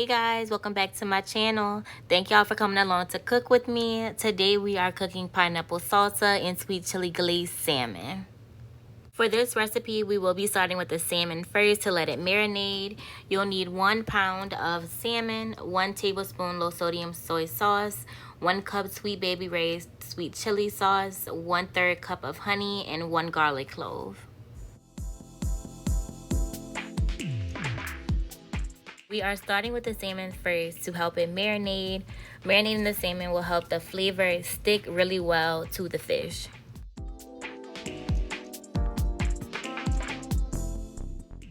Hey guys, welcome back to my channel. Thank y'all for coming along to cook with me. Today we are cooking pineapple salsa and sweet chili glazed salmon. For this recipe, we will be starting with the salmon first to let it marinate. You'll need 1 pound of salmon, 1 tablespoon low sodium soy sauce, 1 cup sweet baby raised sweet chili sauce, 1/3 cup of honey, and 1 garlic clove. We are starting with the salmon first to help it marinate. Marinating the salmon will help the flavor stick really well to the fish.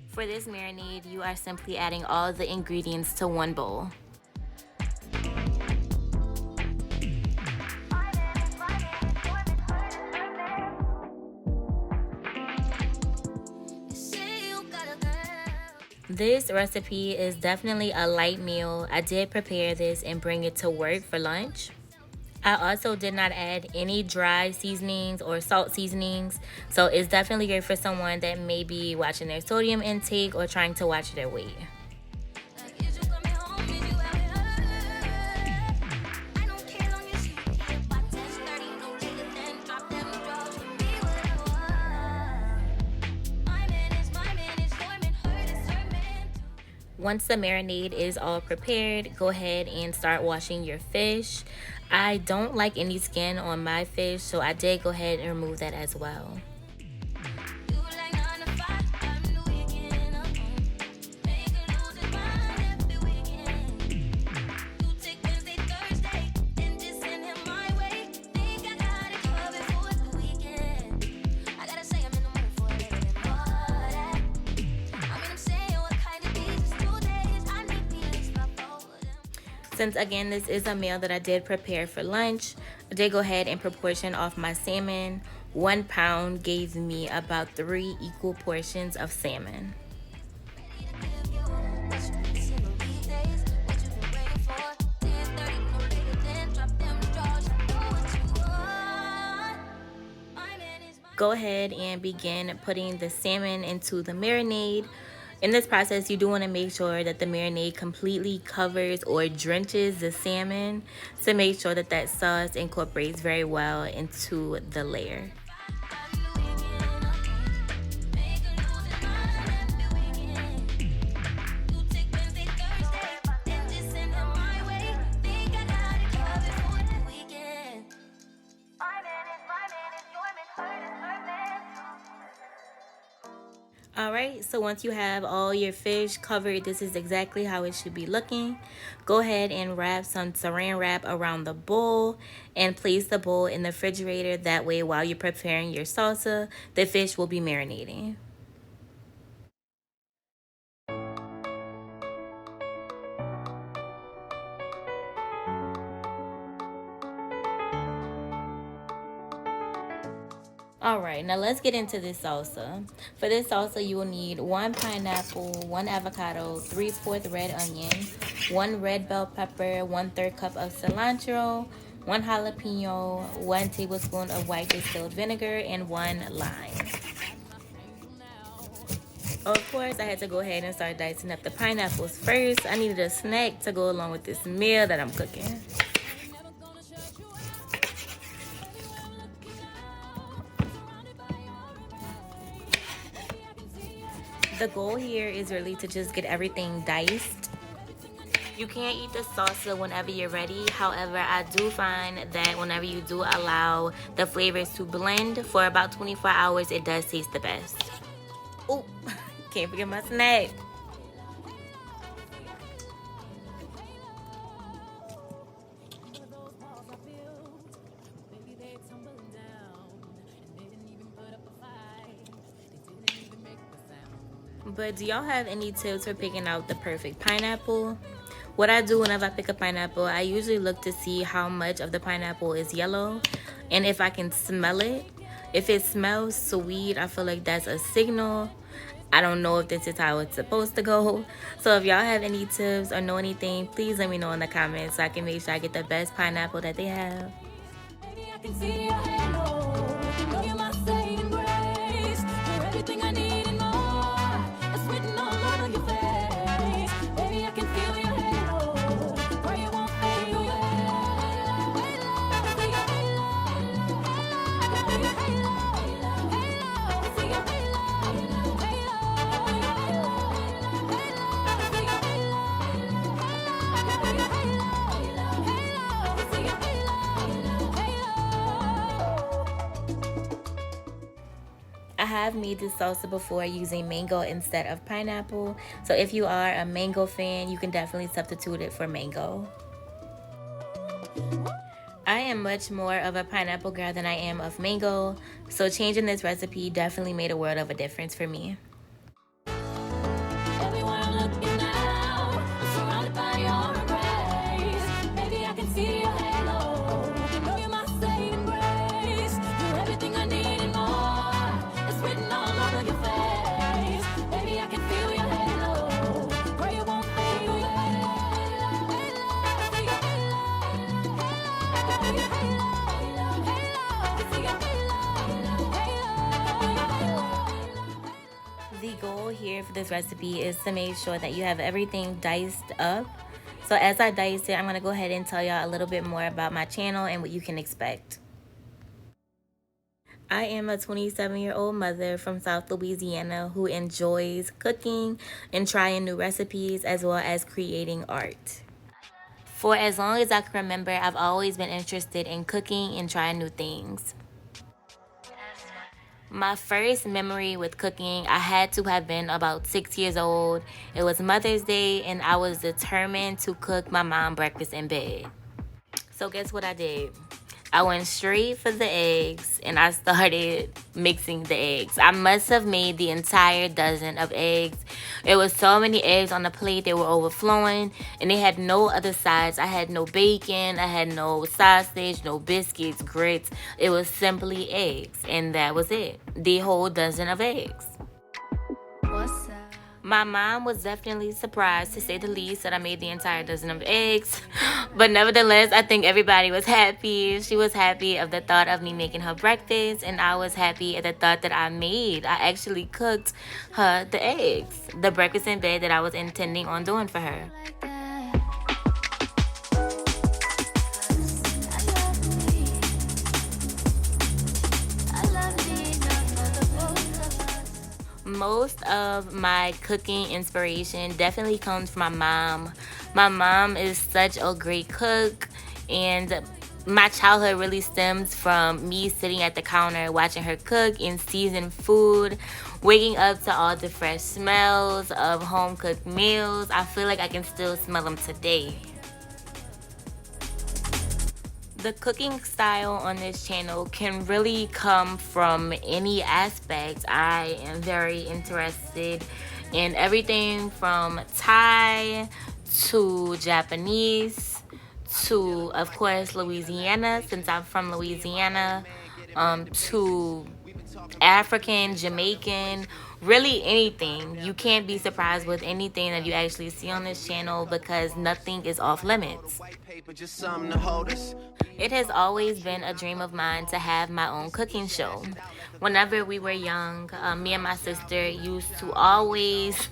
For this marinade, you are simply adding all the ingredients to one bowl. This recipe is definitely a light meal. I did prepare this and bring it to work for lunch. I also did not add any dry seasonings or salt seasonings, so it's definitely good for someone that may be watching their sodium intake or trying to watch their weight. Once the marinade is all prepared, go ahead and start washing your fish. I don't like any skin on my fish, so I did go ahead and remove that as well. Since again this is a meal that I did prepare for lunch, I did go ahead and proportion off my salmon. 1 pound gave me about 3 equal portions of salmon. Go ahead and begin putting the salmon into the marinade. In this process, you do want to make sure that the marinade completely covers or drenches the salmon to make sure that that sauce incorporates very well into the layer. Alright, so once you have all your fish covered, this is exactly how it should be looking. Go ahead and wrap some saran wrap around the bowl and place the bowl in the refrigerator. That way, while you're preparing your salsa, the fish will be marinating. Alright, now let's get into this salsa. For this salsa, you will need 1 pineapple, 1 avocado, 3/4 red onion, 1 red bell pepper, 1/3 cup of cilantro, 1 jalapeno, 1 tablespoon of white distilled vinegar, and 1 lime. Of course, I had to go ahead and start dicing up the pineapples first. I needed a snack to go along with this meal that I'm cooking. The goal here is really to just get everything diced. You can eat the salsa whenever you're ready. However, I do find that whenever you do allow the flavors to blend for about 24 hours, it does taste the best. Oh, can't forget my snack. But do y'all have any tips for picking out the perfect pineapple? What I do whenever I pick a pineapple, I usually look to see how much of the pineapple is yellow and if I can smell it. If it smells sweet, I feel like that's a signal. I don't know if this is how it's supposed to go. So if y'all have any tips or know anything, please let me know in the comments so I can make sure I get the best pineapple that they have. Baby, I can see your halo. You know you're my saving grace. You're everything I need and more. It's written all over your face. Baby, I can feel your halo. have made this salsa before using mango instead of pineapple. So if you are a mango fan, you can definitely substitute it for mango. I am much more of a pineapple girl than I am of mango, so changing this recipe definitely made a world of a difference for me. The goal here for this recipe is to make sure that you have everything diced up. So as I dice it, I'm going to go ahead and tell y'all a little bit more about my channel and what you can expect. I am a 27-year-old mother from South Louisiana who enjoys cooking and trying new recipes as well as creating art. For as long as I can remember, I've always been interested in cooking and trying new things. My first memory with cooking, I had to have been about 6 years old. It was Mother's Day and I was determined to cook my mom breakfast in bed. So guess what I did? I went straight for the eggs and I started mixing the eggs. I must have made the entire dozen of eggs. It was so many eggs on the plate, they were overflowing and they had no other sides. I had no bacon, I had no sausage, no biscuits, grits. It was simply eggs and that was it. The whole dozen of eggs. What's up? My mom was definitely surprised, to say the least, that I made the entire dozen of eggs. But nevertheless, I think everybody was happy. She was happy of the thought of me making her breakfast, and I was happy at the thought that I actually cooked her the eggs, the breakfast in bed that I was intending on doing for her. Most of my cooking inspiration definitely comes from my mom. My mom is such a great cook, and my childhood really stems from me sitting at the counter watching her cook and season food, waking up to all the fresh smells of home cooked meals. I feel like I can still smell them today. The cooking style on this channel can really come from any aspect. I am very interested in everything from Thai to Japanese to, of course, Louisiana, since I'm from Louisiana, to African, Jamaican, really anything. You can't be surprised with anything that you actually see on this channel because nothing is off limits. It has always been a dream of mine to have my own cooking show. Whenever we were young, me and my sister used to always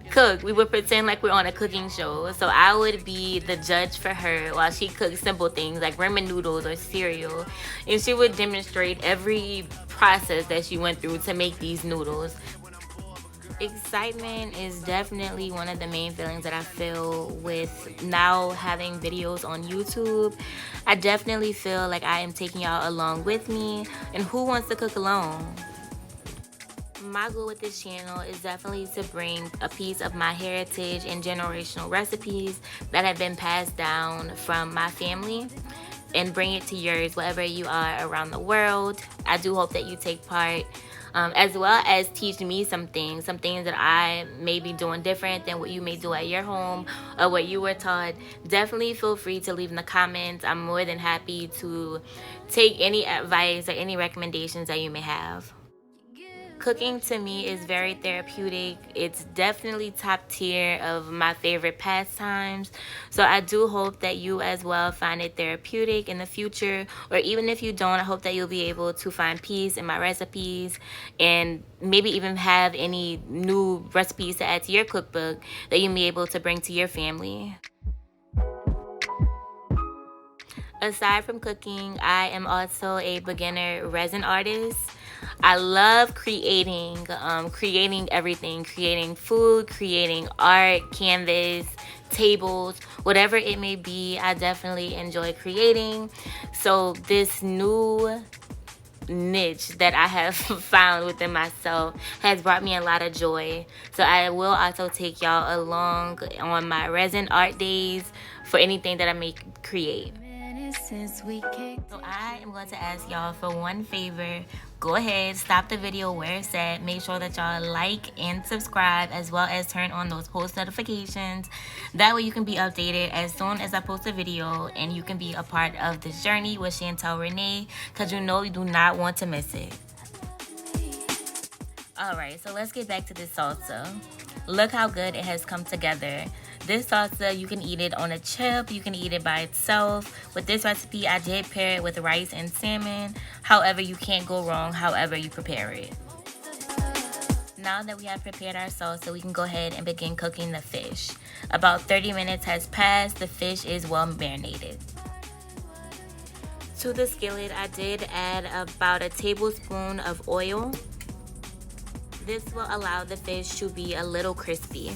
cook. We would pretend like we're on a cooking show. So I would be the judge for her while she cooked simple things like ramen noodles or cereal. And she would demonstrate every process that she went through to make these noodles. Excitement is definitely one of the main feelings that I feel with now having videos on YouTube. I definitely feel like I am taking y'all along with me, and who wants to cook alone? My goal with this channel is definitely to bring a piece of my heritage and generational recipes that have been passed down from my family and bring it to yours wherever you are around the world. I do hope that you take part. As well as teach me some things that I may be doing different than what you may do at your home or what you were taught. Definitely feel free to leave in the comments. I'm more than happy to take any advice or any recommendations that you may have. Cooking to me is very therapeutic. It's definitely top tier of my favorite pastimes. So I do hope that you as well find it therapeutic in the future. Or even if you don't, I hope that you'll be able to find peace in my recipes and maybe even have any new recipes to add to your cookbook that you'll be able to bring to your family. Aside from cooking, I am also a beginner resin artist. I love creating everything, creating food, creating art, canvas, tables, whatever it may be. I definitely enjoy creating. So this new niche that I have found within myself has brought me a lot of joy. So I will also take y'all along on my resin art days for anything that I may create. So I am going to ask y'all for one favor. Go ahead, stop the video where it's at. Make sure that y'all like and subscribe, as well as turn on those post notifications. That way you can be updated as soon as I post a video, and you can be a part of this journey with Chantel Renee, because you know you do not want to miss it. Alright, so let's get back to this salsa. Look how good it has come together. This salsa, you can eat it on a chip, you can eat it by itself. With this recipe, I did pair it with rice and salmon. However, you can't go wrong however you prepare it. Now that we have prepared our salsa, we can go ahead and begin cooking the fish. About 30 minutes has passed. The fish is well marinated. To the skillet, I did add about a tablespoon of oil. This will allow the fish to be a little crispy.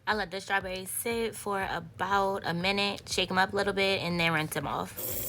I let the strawberries sit for about a minute, shake them up a little bit, and then rinse them off.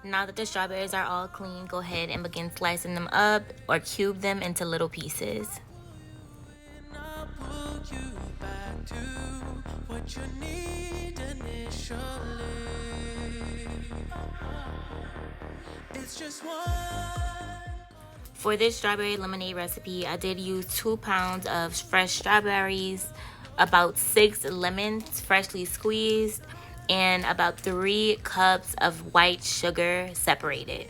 Now that the strawberries are all clean, go ahead and begin slicing them up or cube them into little pieces. For this strawberry lemonade recipe, I did use 2 pounds of fresh strawberries, about 6 lemons freshly squeezed, and about 3 cups of white sugar separated.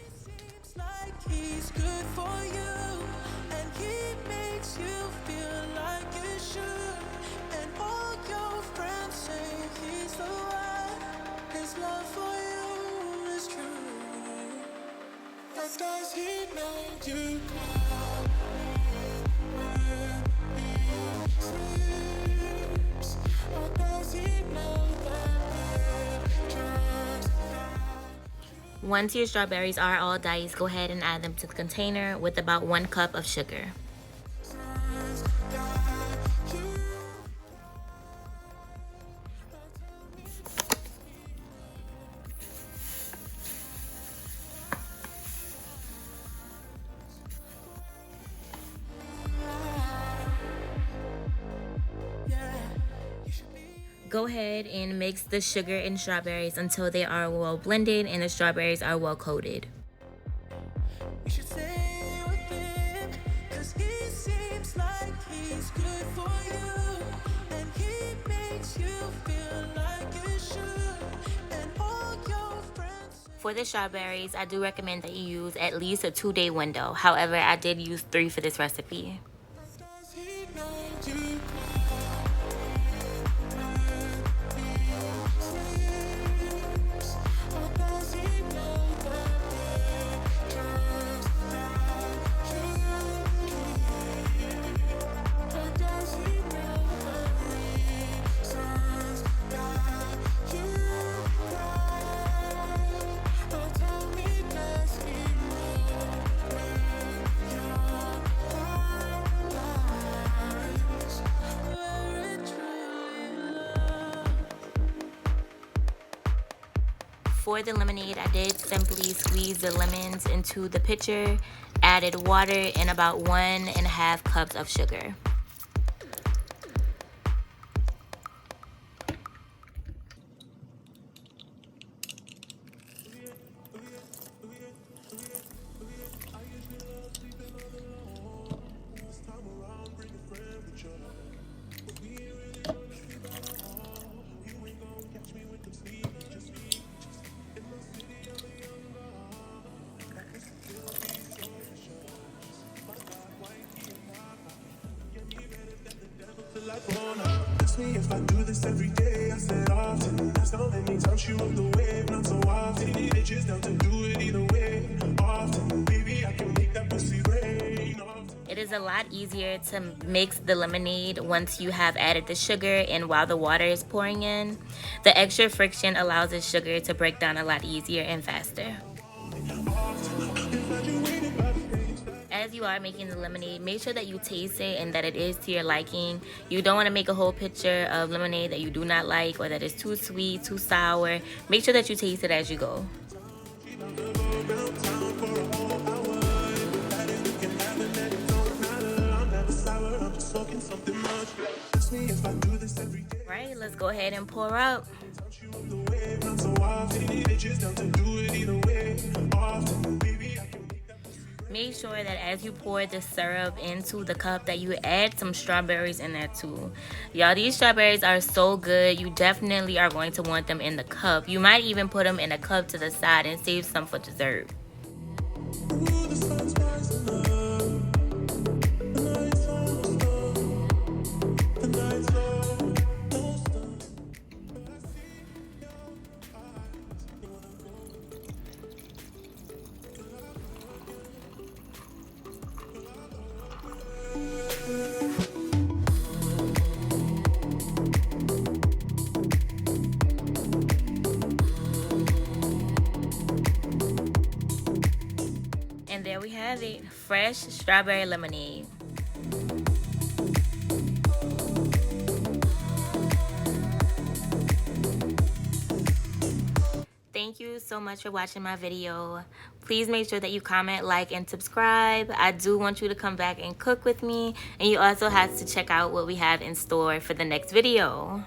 Does he know you call when he sleeps? Or does he know that just once your strawberries are all diced, go ahead and add them to the container with about 1 cup of sugar. Go ahead and mix the sugar and strawberries until they are well blended and the strawberries are well coated. You should stay with him, 'cause he seems like he's good. For the strawberries, I do recommend that you use at least a 2-day window. However, I did use 3 for this recipe. For the lemonade, I did simply squeeze the lemons into the pitcher, added water, and about 1.5 cups of sugar. Ask me if I do this every day. I said often. That's how many times she rode the wave, not so often. It's just down to do it either way. Often, baby, I can make that pussy rain. It is a lot easier to mix the lemonade once you have added the sugar and while the water is pouring in. The extra friction allows the sugar to break down a lot easier and faster. As you are making the lemonade, make sure that you taste it and that it is to your liking. You don't want to make a whole pitcher of lemonade that you do not like or that is too sweet, too sour. Make sure that you taste it as you go. Right, let's go ahead and pour up. Make sure that as you pour the syrup into the cup that you add some strawberries in there too. Y'all, these strawberries are so good. You definitely are going to want them in the cup. You might even put them in a cup to the side and save some for dessert. And there we have it, fresh strawberry lemonade. Thank you so much for watching my video. Please make sure that you comment, like, and subscribe. I do want you to come back and cook with me. And you also have to check out what we have in store for the next video.